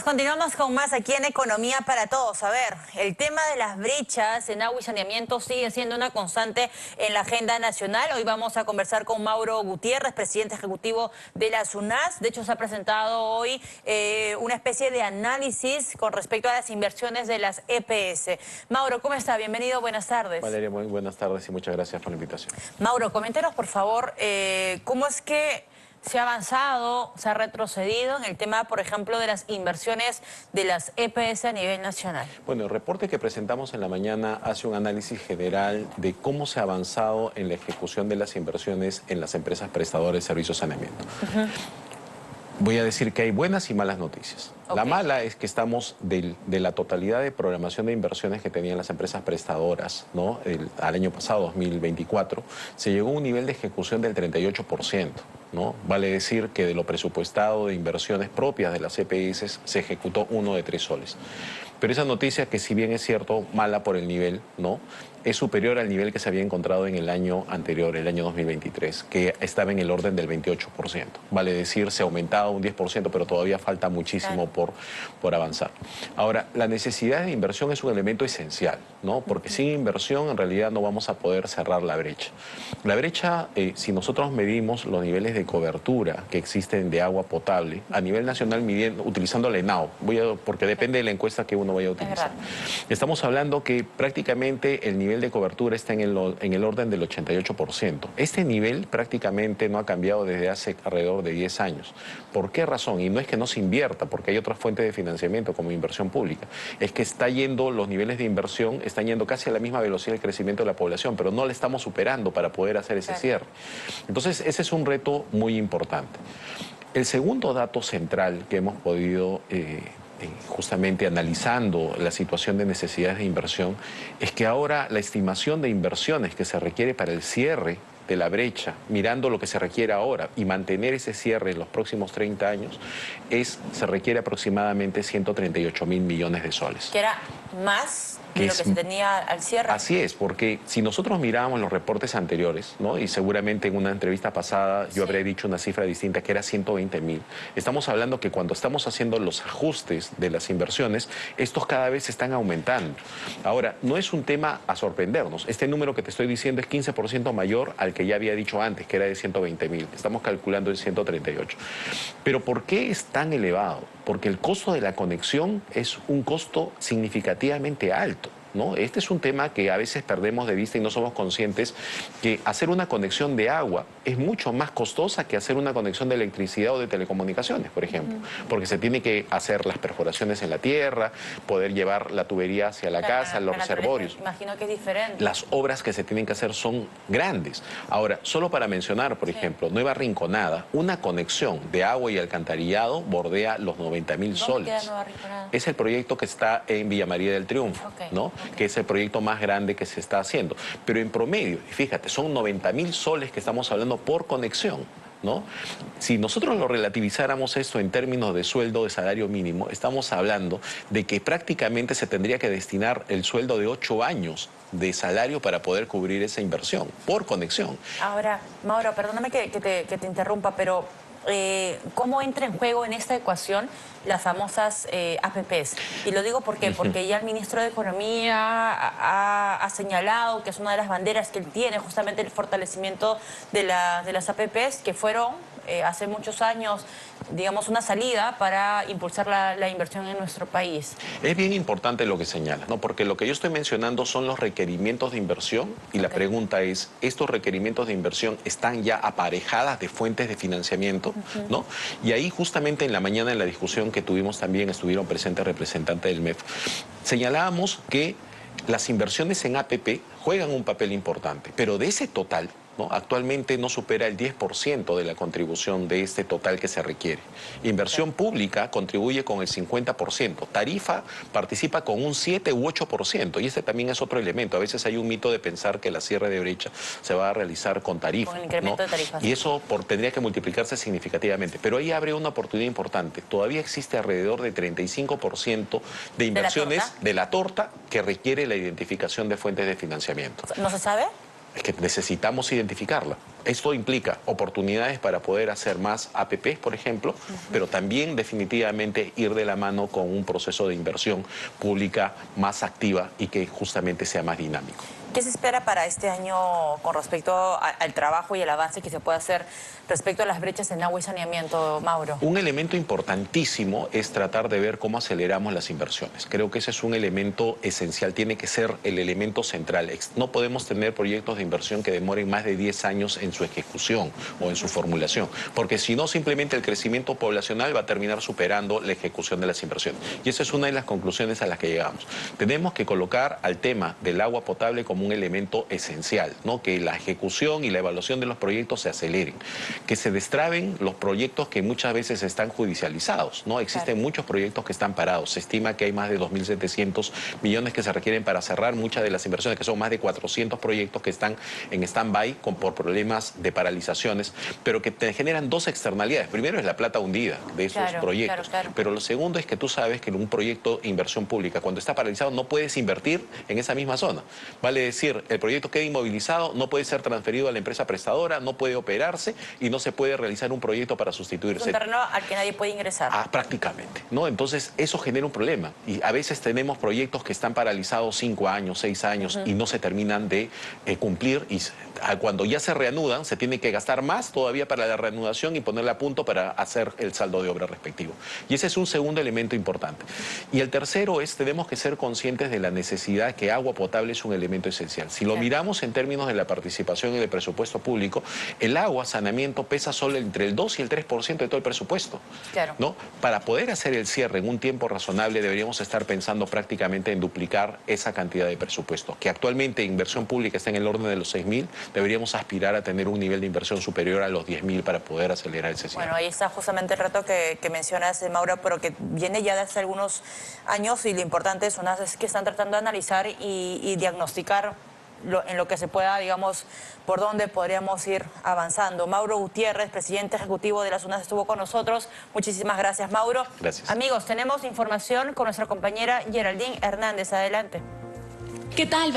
Continuamos con más aquí en Economía para Todos. A ver, el tema de las brechas en agua y saneamiento sigue siendo una constante en la agenda nacional. Hoy vamos a conversar con Mauro Gutiérrez, presidente ejecutivo de la SUNAS. De hecho, se ha presentado hoy una especie de análisis con respecto a las inversiones de las EPS. Mauro, ¿cómo está? Bienvenido, buenas tardes. Valeria, muy buenas tardes y muchas gracias por la invitación. Mauro, coméntenos, por favor, cómo es que se ha avanzado, se ha retrocedido en el tema, por ejemplo, de las inversiones de las EPS a nivel nacional. Bueno, el reporte que presentamos en la mañana hace un análisis general de cómo se ha avanzado en la ejecución de las inversiones en las empresas prestadoras de servicios de saneamiento. Voy a decir que hay buenas y malas noticias. La mala es que estamos de la totalidad de programación de inversiones que tenían las empresas prestadoras, ¿no? Al año pasado, 2024, se llegó a un nivel de ejecución del 38%. ¿No? Vale decir que de lo presupuestado de inversiones propias de las EPS se ejecutó 1 de 3 soles. Pero esa noticia, que si bien es cierto, mala por el nivel, ¿no?, es superior al nivel que se había encontrado en el año anterior, el año 2023, que estaba en el orden del 28%. Vale decir, se ha aumentado un 10%, pero todavía falta muchísimo por avanzar. Ahora, la necesidad de inversión es un elemento esencial, ¿no? Porque sin inversión, en realidad, no vamos a poder cerrar la brecha. La brecha, si nosotros medimos los niveles de cobertura que existen de agua potable, a nivel nacional, utilizando la ENAO, porque depende de la encuesta que uno vaya a utilizar. Estamos hablando que prácticamente el nivel de cobertura está en el orden del 88%. Este nivel prácticamente no ha cambiado desde hace alrededor de 10 años. ¿Por qué razón? Y no es que no se invierta, porque hay otras fuentes de financiamiento como inversión pública. Es que los niveles de inversión están yendo casi a la misma velocidad del crecimiento de la población, pero no le estamos superando para poder hacer ese cierre. Entonces, ese es un reto muy importante. El segundo dato central que hemos podido justamente analizando la situación de necesidades de inversión, es que ahora la estimación de inversiones que se requiere para el cierre de la brecha, mirando lo que se requiere ahora y mantener ese cierre en los próximos 30 años, se requiere aproximadamente 138.000 millones de soles. ¿Que era más de lo que se tenía al cierre? Así es, porque si nosotros mirábamos los reportes anteriores, ¿no?, y seguramente en una entrevista pasada yo habré dicho una cifra distinta, que era 120.000. Estamos hablando que cuando estamos haciendo los ajustes de las inversiones, estos cada vez están aumentando. Ahora, no es un tema a sorprendernos. Este número que te estoy diciendo es 15% mayor al que ya había dicho antes, que era de 120.000. Estamos calculando en 138. Pero ¿por qué es tan elevado? Porque el costo de la conexión es un costo significativamente alto, ¿no? Este es un tema que a veces perdemos de vista y no somos conscientes, que hacer una conexión de agua es mucho más costosa que hacer una conexión de electricidad o de telecomunicaciones, por ejemplo, porque se tiene que hacer las perforaciones en la tierra, poder llevar la tubería hacia la casa, los reservorios. Imagino que es diferente. Las obras que se tienen que hacer son grandes. Ahora, solo para mencionar, por ejemplo, Nueva Rinconada, una conexión de agua y alcantarillado bordea los 90.000 soles. ¿Dónde queda Nueva Rinconada? Es el proyecto que está en Villa María del Triunfo, ¿no? Que es el proyecto más grande que se está haciendo. Pero en promedio, fíjate, son 90.000 soles que estamos hablando por conexión, ¿no? Si nosotros lo relativizáramos esto en términos de sueldo de salario mínimo, estamos hablando de que prácticamente se tendría que destinar el sueldo de 8 años de salario para poder cubrir esa inversión por conexión. Ahora, Mauro, perdóname que te interrumpa, pero ¿cómo entra en juego en esta ecuación las famosas APPs? Y lo digo porque ya el ministro de Economía ha señalado que es una de las banderas que él tiene, justamente el fortalecimiento de las APPs, que fueron hace muchos años, digamos, una salida para impulsar la inversión en nuestro país. Es bien importante lo que señalas, ¿no? Porque lo que yo estoy mencionando son los requerimientos de inversión y la pregunta es, ¿estos requerimientos de inversión están ya aparejadas de fuentes de financiamiento? ¿No? Y ahí justamente en la mañana, en la discusión que tuvimos también, estuvieron presentes representantes del MEF, señalábamos que las inversiones en APP juegan un papel importante, pero de ese total, ¿no?, actualmente no supera el 10% de la contribución de este total que se requiere. Inversión pública contribuye con el 50%, tarifa participa con un 7 u 8%, y este también es otro elemento. A veces hay un mito de pensar que la cierre de brecha se va a realizar con tarifa, con el incremento, ¿no?, de tarifas. Y eso tendría que multiplicarse significativamente. Pero ahí abre una oportunidad importante. Todavía existe alrededor de 35% de inversiones de la torta que requiere la identificación de fuentes de financiamiento. ¿No se sabe? Es que necesitamos identificarla. Esto implica oportunidades para poder hacer más APPs, por ejemplo, pero también definitivamente ir de la mano con un proceso de inversión pública más activa y que justamente sea más dinámico. ¿Qué se espera para este año con respecto al trabajo y el avance que se puede hacer respecto a las brechas en agua y saneamiento, Mauro? Un elemento importantísimo es tratar de ver cómo aceleramos las inversiones. Creo que ese es un elemento esencial, tiene que ser el elemento central. No podemos tener proyectos de inversión que demoren más de 10 años en su ejecución o en su formulación, porque si no, simplemente el crecimiento poblacional va a terminar superando la ejecución de las inversiones. Y esa es una de las conclusiones a las que llegamos. Tenemos que colocar al tema del agua potable como un elemento esencial, ¿no? Que la ejecución y la evaluación de los proyectos se aceleren, que se destraben los proyectos que muchas veces están judicializados, ¿no? Existen muchos proyectos que están parados. Se estima que hay más de 2.700 millones que se requieren para cerrar muchas de las inversiones, que son más de 400 proyectos que están en stand-by por problemas de paralizaciones, pero que te generan dos externalidades. Primero es la plata hundida de esos proyectos, pero lo segundo es que tú sabes que en un proyecto de inversión pública, cuando está paralizado, no puedes invertir en esa misma zona. Vale decir, el proyecto queda inmovilizado, no puede ser transferido a la empresa prestadora, no puede operarse y no se puede realizar un proyecto para sustituirse. Es un terreno al que nadie puede ingresar. Prácticamente, ¿no? Entonces, eso genera un problema. Y a veces tenemos proyectos que están paralizados 5 años, 6 años y no se terminan de cumplir. Y cuando ya se reanudan, se tiene que gastar más todavía para la reanudación y ponerle a punto para hacer el saldo de obra respectivo. Y ese es un segundo elemento importante. Y el tercero es, tenemos que ser conscientes de la necesidad que agua potable es un elemento esencial. Si lo miramos en términos de la participación y del presupuesto público, el agua, saneamiento, pesa solo entre el 2 y el 3% de todo el presupuesto. ¿No? Para poder hacer el cierre en un tiempo razonable, deberíamos estar pensando prácticamente en duplicar esa cantidad de presupuesto, que actualmente inversión pública está en el orden de los 6.000, deberíamos aspirar a tener un nivel de inversión superior a los 10.000 para poder acelerar ese cierre. Bueno, ahí está justamente el reto que mencionas, Mauro, pero que viene ya de hace algunos años, y lo importante es que están tratando de analizar y diagnosticar en lo que se pueda, digamos, por dónde podríamos ir avanzando. Mauro Gutiérrez, presidente ejecutivo de la SUNAS, estuvo con nosotros. Muchísimas gracias, Mauro. Gracias. Amigos, tenemos información con nuestra compañera Geraldine Hernández. Adelante. ¿Qué tal?